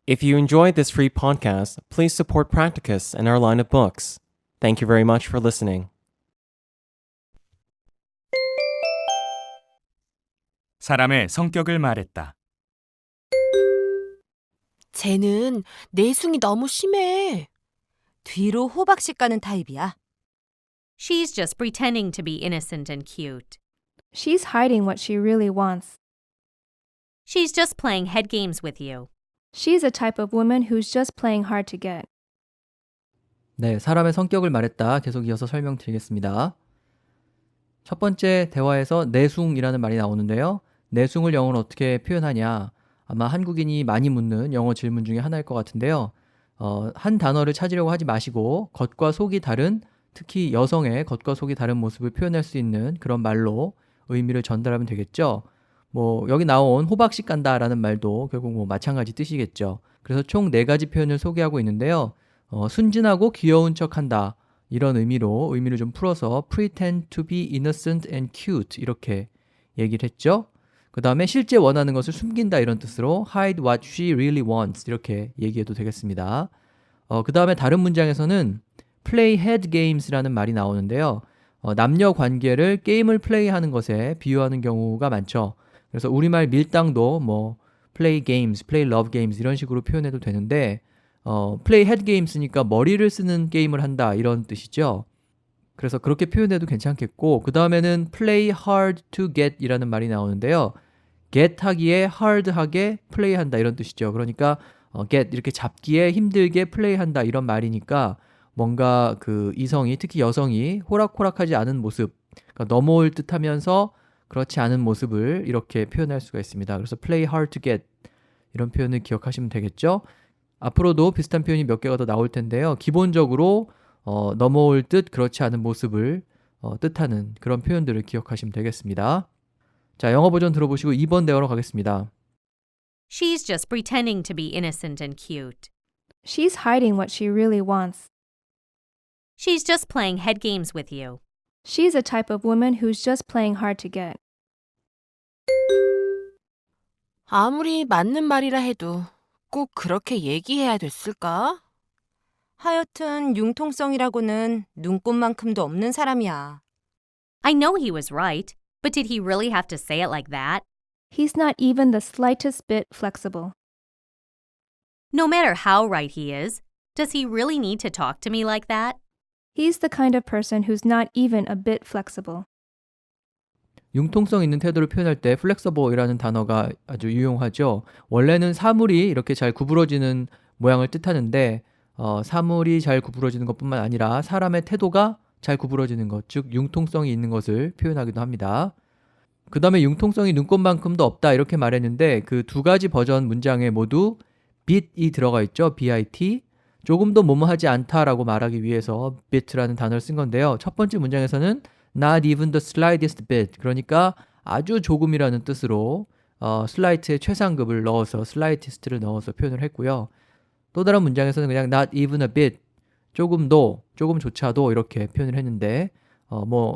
If you enjoyed this free podcast, please support Practicus and our line of books. Thank you very much for listening. 사람의 성격을 말했다. 쟤는 내숭이 너무 심해. 뒤로 호박씨 까는 타입이야. She's just pretending to be innocent and cute. She's hiding what she really wants. She's just playing head games with you. She's a type of woman who's just playing hard to get. 네, 사람의 성격을 말했다. 계속 이어서 설명드리겠습니다. 첫 번째 대화에서 내숭이라는 말이 나오는데요. 내숭을 영어로 어떻게 표현하냐? 아마 한국인이 많이 묻는 영어 질문 중에 하나일 것 같은데요. 한 단어를 찾으려고 하지 마시고 겉과 속이 다른, 특히 여성의 겉과 속이 다른 모습을 표현할 수 있는 그런 말로 의미를 전달하면 되겠죠. 여기 나온 호박씨 깐다라는 말도 결국 마찬가지 뜻이겠죠. 그래서 총 4가지 표현을 소개하고 있는데요. 순진하고 귀여운 척한다. 이런 의미를 좀 풀어서 pretend to be innocent and cute 이렇게 얘기를 했죠. 그 다음에 실제 원하는 것을 숨긴다 이런 뜻으로 hide what she really wants 이렇게 얘기해도 되겠습니다. 그 다음에 다른 문장에서는 play head games라는 말이 나오는데요. 남녀 관계를 게임을 플레이하는 것에 비유하는 경우가 많죠. 그래서 우리말 밀당도 play games, play love games 이런 식으로 표현해도 되는데 play head games니까 머리를 쓰는 게임을 한다 이런 뜻이죠. 그래서 그렇게 표현해도 괜찮겠고 그 다음에는 play hard to get 이라는 말이 나오는데요. get 하기에 hard하게 플레이한다 이런 뜻이죠. 그러니까 get 이렇게 잡기에 힘들게 플레이한다 이런 말이니까 뭔가 그 이성이 특히 여성이 호락호락하지 않은 모습 그러니까 넘어올 듯 하면서 그렇지 않은 모습을 이렇게 표현할 수가 있습니다. 그래서 play hard to get 이런 표현을 기억하시면 되겠죠. 앞으로도 비슷한 표현이 몇 개가 더 나올 텐데요. 기본적으로 넘어올 듯 그렇지 않은 모습을 뜻하는 그런 표현들을 기억하시면 되겠습니다. 자, 영어 버전 들어보시고 2번 대화로 가겠습니다. She's just pretending to be innocent and cute. She's hiding what she really wants. She's just playing head games with you. She's a type of woman who's just playing hard to get. 아무리 맞는 말이라 해도 꼭 그렇게 얘기해야 됐을까? 하여튼 융통성이라고는 눈꽃만큼도 없는 사람이야. I know he was right, but did he really have to say it like that? He's not even the slightest bit flexible. No matter how right he is, does he really need to talk to me like that? He's the kind of person who's not even a bit flexible. 융통성 있는 태도를 표현할 때 flexible이라는 단어가 아주 유용하죠. 원래는 사물이 이렇게 잘 구부러지는 모양을 뜻하는데 사물이 잘 구부러지는 것뿐만 아니라 사람의 태도가 잘 구부러지는 것, 즉 융통성이 있는 것을 표현하기도 합니다. 그 다음에 융통성이 눈꽃만큼도 없다 이렇게 말했는데 그 2가지 버전 문장에 모두 bit이 들어가 있죠. bit. 조금도 뭐뭐하지 않다라고 말하기 위해서 bit라는 단어를 쓴 건데요. 첫 번째 문장에서는 not even the slightest bit 그러니까 아주 조금이라는 뜻으로 slight의 최상급을 넣어서 slightest를 넣어서 표현을 했고요. 또 다른 문장에서는 그냥 not even a bit 조금도, 조금조차도 이렇게 표현을 했는데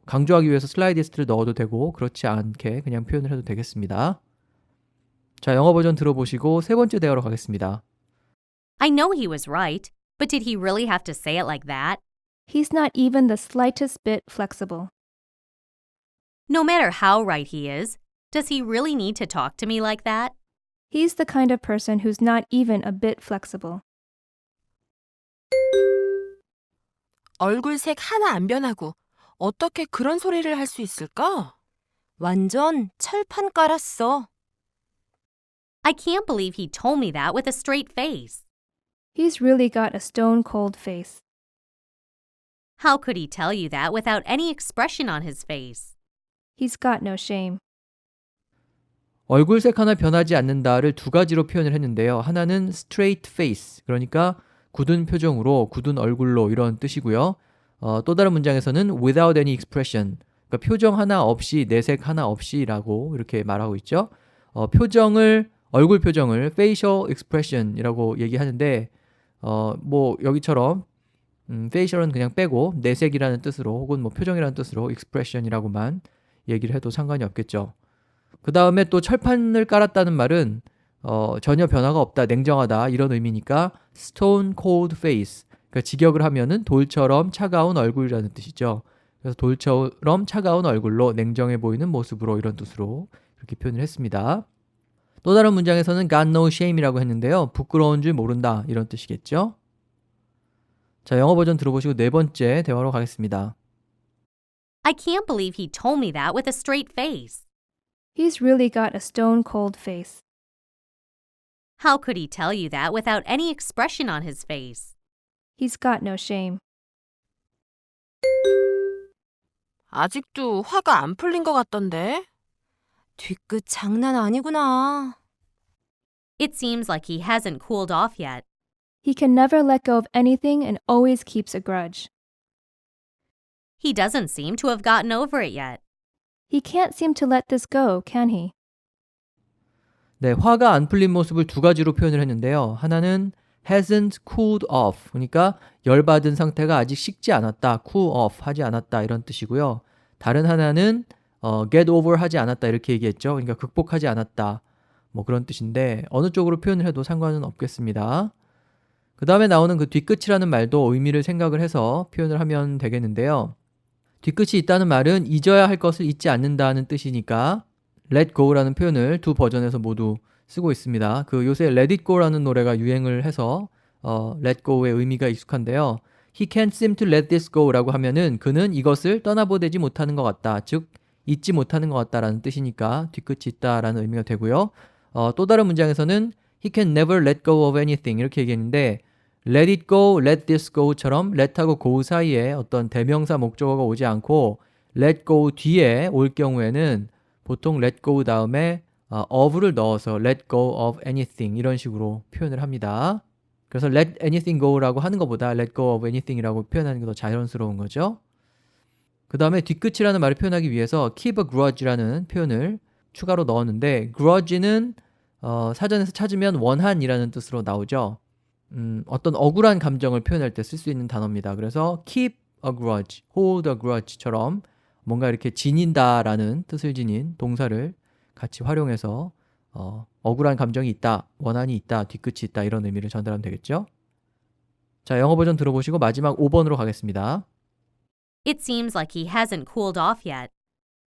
강조하기 위해서 slightest를 넣어도 되고 그렇지 않게 그냥 표현을 해도 되겠습니다. 자, 영어 버전 들어보시고 3번째 대화로 가겠습니다. I know he was right, but did he really have to say it like that? He's not even the slightest bit flexible. No matter how right he is, does he really need to talk to me like that? He's the kind of person who's not even a bit flexible. 얼굴색 하나 안 변하고 어떻게 그런 소리를 할 수 있을까? 완전 철판 깔았어. I can't believe he told me that with a straight face. He's really got a stone-cold face. How could he tell you that without any expression on his face? He's got no shame. 얼굴색 하나 변하지 않는다를 2가지로 표현을 했는데요. 하나는 straight face, 그러니까 굳은 표정으로, 굳은 얼굴로 이런 뜻이고요. 또 다른 문장에서는 without any expression, 그러니까 표정 하나 없이, 내색 하나 없이라고 이렇게 말하고 있죠. 얼굴 표정을 facial expression이라고 얘기하는데 여기처럼 facial은 그냥 빼고 내색이라는 뜻으로 혹은 표정이라는 뜻으로 expression이라고만 얘기를 해도 상관이 없겠죠. 그 다음에 또 철판을 깔았다는 말은 전혀 변화가 없다, 냉정하다 이런 의미니까 stone cold face. 그러니까 직역을 하면은 돌처럼 차가운 얼굴이라는 뜻이죠. 그래서 돌처럼 차가운 얼굴로 냉정해 보이는 모습으로 이런 뜻으로 이렇게 표현을 했습니다. 또 다른 문장에서는 got no shame이라고 했는데요. 부끄러운 줄 모른다 이런 뜻이겠죠. 자, 영어 버전 들어보시고 네 번째 대화로 가겠습니다. I can't believe he told me that with a straight face. He's really got a stone cold face. How could he tell you that without any expression on his face? He's got no shame. 아직도 화가 안 풀린 것 같던데. 뒤끝 장난 아니구나. It seems like he hasn't cooled off yet. He can never let go of anything and always keeps a grudge. He doesn't seem to have gotten over it yet. He can't seem to let this go, can he? 네, 화가 안 풀린 모습을 두 가지로 표현을 했는데요. 하나는 hasn't cooled off, 그러니까 열받은 상태가 아직 식지 않았다, cool off 하지 않았다 이런 뜻이고요. 다른 하나는 get over 하지 않았다 이렇게 얘기했죠. 그러니까 극복하지 않았다 뭐 그런 뜻인데 어느 쪽으로 표현을 해도 상관은 없겠습니다. 그 다음에 나오는 그 뒤끝이라는 말도 의미를 생각을 해서 표현을 하면 되겠는데요. 뒤끝이 있다는 말은 잊어야 할 것을 잊지 않는다는 뜻이니까 let go라는 표현을 두 버전에서 모두 쓰고 있습니다. 그 요새 let it go라는 노래가 유행을 해서 let go의 의미가 익숙한데요. He can't seem to let this go라고 하면은 그는 이것을 떠나보내지 못하는 것 같다. 즉 잊지 못하는 것 같다라는 뜻이니까 뒤끝이 있다라는 의미가 되고요. 또 다른 문장에서는 He can never let go of anything 이렇게 얘기했는데 let it go, let this go처럼 let하고 go 사이에 어떤 대명사 목적어가 오지 않고 let go 뒤에 올 경우에는 보통 let go 다음에 of를 넣어서 let go of anything 이런 식으로 표현을 합니다. 그래서 let anything go라고 하는 것보다 let go of anything이라고 표현하는 게 더 자연스러운 거죠. 그 다음에 뒤끝이라는 말을 표현하기 위해서 keep a grudge라는 표현을 추가로 넣었는데 grudge는 사전에서 찾으면 원한이라는 뜻으로 나오죠. 어떤 억울한 감정을 표현할 때 쓸 수 있는 단어입니다. 그래서 keep a grudge, hold a grudge처럼 뭔가 이렇게 지닌다라는 뜻을 지닌 동사를 같이 활용해서 억울한 감정이 있다, 원한이 있다, 뒤끝이 있다 이런 의미를 전달하면 되겠죠. 자, 영어 버전 들어보시고 마지막 5번으로 가겠습니다. It seems like he hasn't cooled off yet.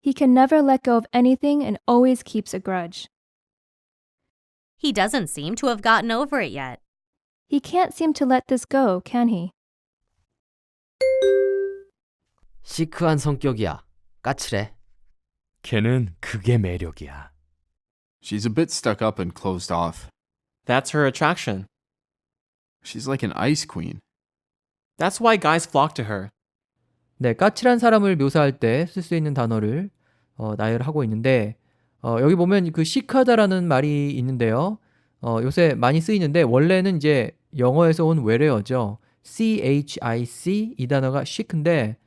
He can never let go of anything and always keeps a grudge. He doesn't seem to have gotten over it yet. He can't seem to let this go, can he? 시크한 성격이야. 까칠해. 걔는 그게 매력이야. She's a bit stuck up and closed off. That's her attraction. She's like an ice queen. That's why guys flock to her. 네, 까칠한 사람을 묘사할 때 쓸 수 있는 단어를 나열하고 있는데 여기 보면 그 시크하다라는 말이 있는데요. 요새 많이 쓰이는데 원래는 이제 영어에서 온 외래어죠. CHIC 이 단어가 chic인데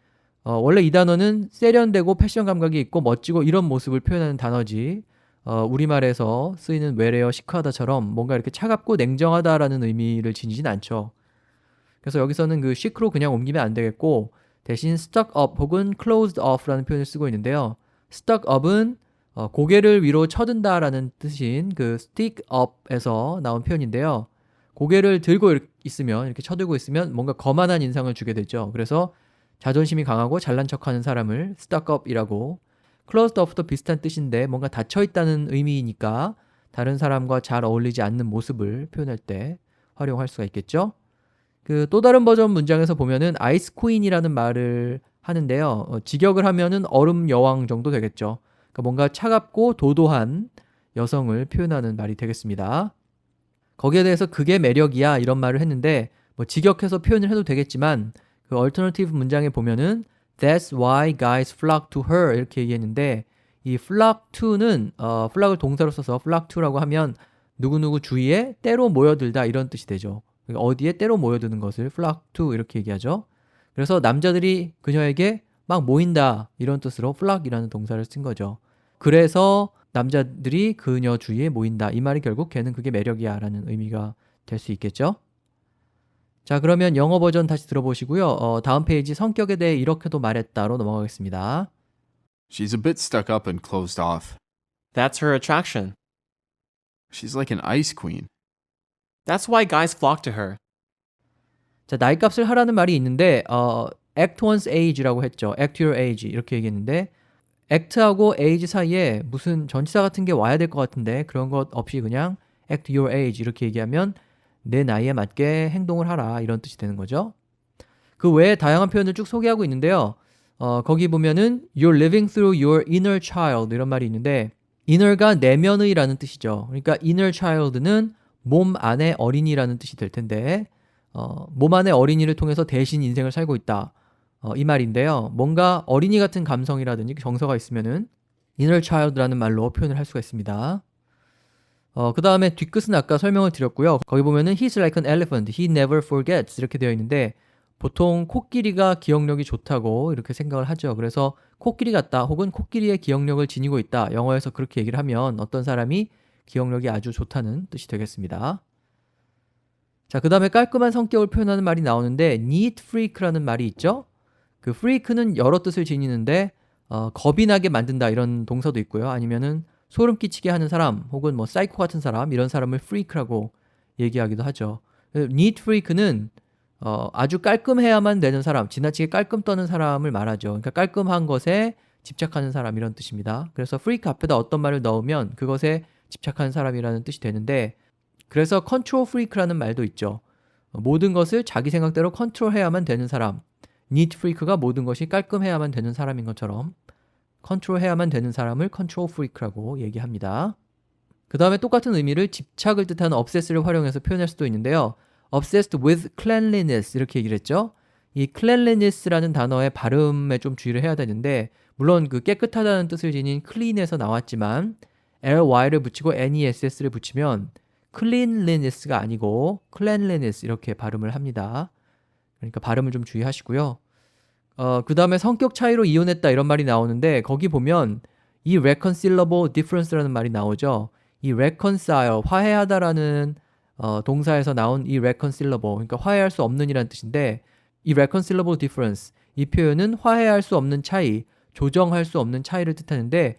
원래 이 단어는 세련되고 패션 감각이 있고 멋지고 이런 모습을 표현하는 단어지 우리말에서 쓰이는 외래어 시크하다처럼 뭔가 이렇게 차갑고 냉정하다라는 의미를 지니진 않죠. 그래서 여기서는 그 chic로 그냥 옮기면 안 되겠고 대신 stuck up 혹은 closed off라는 표현을 쓰고 있는데요. stuck up은 고개를 위로 쳐든다라는 뜻인 그 stick up에서 나온 표현인데요. 고개를 들고 있으면 이렇게 쳐들고 있으면 뭔가 거만한 인상을 주게 되죠. 그래서 자존심이 강하고 잘난 척하는 사람을 stuck up이라고, closed off도 비슷한 뜻인데 뭔가 닫혀 있다는 의미이니까 다른 사람과 잘 어울리지 않는 모습을 표현할 때 활용할 수가 있겠죠. 그 또 다른 버전 문장에서 보면은 아이스 퀸이라는 말을 하는데요. 직역을 하면은 얼음 여왕 정도 되겠죠. 그러니까 뭔가 차갑고 도도한 여성을 표현하는 말이 되겠습니다. 거기에 대해서 그게 매력이야 이런 말을 했는데 뭐 직역해서 표현을 해도 되겠지만 그 얼터너티브 문장에 보면은 That's why guys flock to her 이렇게 얘기했는데 이 flock to는 flock을 동사로 써서 flock to라고 하면 누구누구 주위에 때로 모여들다 이런 뜻이 되죠. 그러니까 어디에 때로 모여드는 것을 flock to 이렇게 얘기하죠. 그래서 남자들이 그녀에게 막 모인다 이런 뜻으로 flock이라는 동사를 쓴 거죠. 그래서 남자들이 그녀 주위에 모인다 이 말이 결국 걔는 그게 매력이야 라는 의미가 될 수 있겠죠. 자, 그러면 영어 버전 다시 들어보시고요. 다음 페이지 성격에 대해 이렇게도 말했다로 넘어가겠습니다. She's a bit stuck up and closed off. That's her attraction. She's like an ice queen. That's why guys flock to her. 자, 나이값을 하라는 말이 있는데 act one's age라고 했죠. act your age 이렇게 얘기했는데 act하고 age 사이에 무슨 전치사 같은 게 와야 될 것 같은데 그런 것 없이 그냥 act your age 이렇게 얘기하면 내 나이에 맞게 행동을 하라 이런 뜻이 되는 거죠. 그 외에 다양한 표현을 쭉 소개하고 있는데요. 거기 보면은 you're living through your inner child 이런 말이 있는데 inner가 내면의라는 뜻이죠. 그러니까 inner child는 몸 안의 어린이라는 뜻이 될 텐데 몸 안의 어린이를 통해서 대신 인생을 살고 있다. 이 말인데요. 뭔가 어린이 같은 감성이라든지 정서가 있으면은 inner child라는 말로 표현을 할 수가 있습니다. 그 다음에 뒤끝은 아까 설명을 드렸고요. 거기 보면은 he's like an elephant, he never forgets 이렇게 되어 있는데 보통 코끼리가 기억력이 좋다고 이렇게 생각을 하죠. 그래서 코끼리 같다 혹은 코끼리의 기억력을 지니고 있다. 영어에서 그렇게 얘기를 하면 어떤 사람이 기억력이 아주 좋다는 뜻이 되겠습니다. 자, 그 다음에 깔끔한 성격을 표현하는 말이 나오는데 neat freak라는 말이 있죠. 그 freak는 여러 뜻을 지니는데 겁이 나게 만든다 이런 동사도 있고요. 아니면은 소름 끼치게 하는 사람 혹은 뭐 사이코 같은 사람 이런 사람을 freak라고 얘기하기도 하죠. neat freak는 아주 깔끔해야만 되는 사람, 지나치게 깔끔 떠는 사람을 말하죠. 그러니까 깔끔한 것에 집착하는 사람 이런 뜻입니다. 그래서 freak 앞에다 어떤 말을 넣으면 그것에 집착하는 사람이라는 뜻이 되는데 그래서 control freak라는 말도 있죠. 모든 것을 자기 생각대로 컨트롤해야만 되는 사람. neat freak가 모든 것이 깔끔해야만 되는 사람인 것처럼 컨트롤해야만 되는 사람을 control freak라고 얘기합니다. 그 다음에 똑같은 의미를 집착을 뜻하는 obsess를 활용해서 표현할 수도 있는데요. obsessed with cleanliness 이렇게 얘기를 했죠. 이 cleanliness라는 단어의 발음에 좀 주의를 해야 되는데 물론 그 깨끗하다는 뜻을 지닌 clean에서 나왔지만 ly를 붙이고 ness를 붙이면 cleanliness가 아니고 cleanliness 이렇게 발음을 합니다. 그러니까 발음을 좀 주의하시고요. 그 다음에 성격 차이로 이혼했다 이런 말이 나오는데 거기 보면 이 reconcilable difference라는 말이 나오죠. 이 reconcile, 화해하다라는 동사에서 나온 이 reconcilable, 그러니까 화해할 수 없는 이라는 뜻인데 이 reconcilable difference, 이 표현은 화해할 수 없는 차이, 조정할 수 없는 차이를 뜻하는데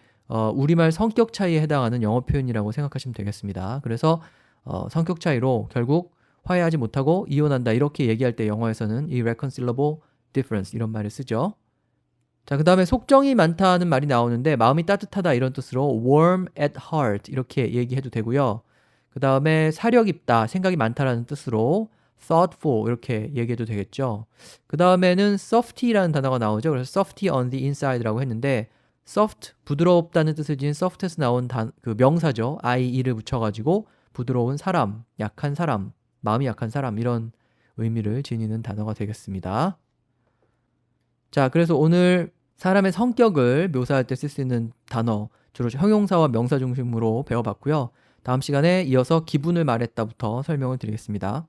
우리말 성격 차이에 해당하는 영어 표현이라고 생각하시면 되겠습니다. 그래서 성격 차이로 결국 화해하지 못하고 이혼한다 이렇게 얘기할 때 영어에서는 이 reconcilable difference 이런 말을 쓰죠. 자, 그 다음에 속정이 많다는 말이 나오는데 마음이 따뜻하다 이런 뜻으로 warm at heart 이렇게 얘기해도 되고요. 그 다음에 사려 깊다, 생각이 많다라는 뜻으로 thoughtful 이렇게 얘기해도 되겠죠. 그 다음에는 softy라는 단어가 나오죠. 그래서 softy on the inside라고 했는데 soft, 부드럽다는 뜻을 지닌 soft에서 나온 그 명사죠. e를 붙여가지고 부드러운 사람, 약한 사람, 마음이 약한 사람 이런 의미를 지니는 단어가 되겠습니다. 자, 그래서 오늘 사람의 성격을 묘사할 때 쓸 수 있는 단어 주로 형용사와 명사 중심으로 배워봤고요. 다음 시간에 이어서 기분을 말했다부터 설명을 드리겠습니다.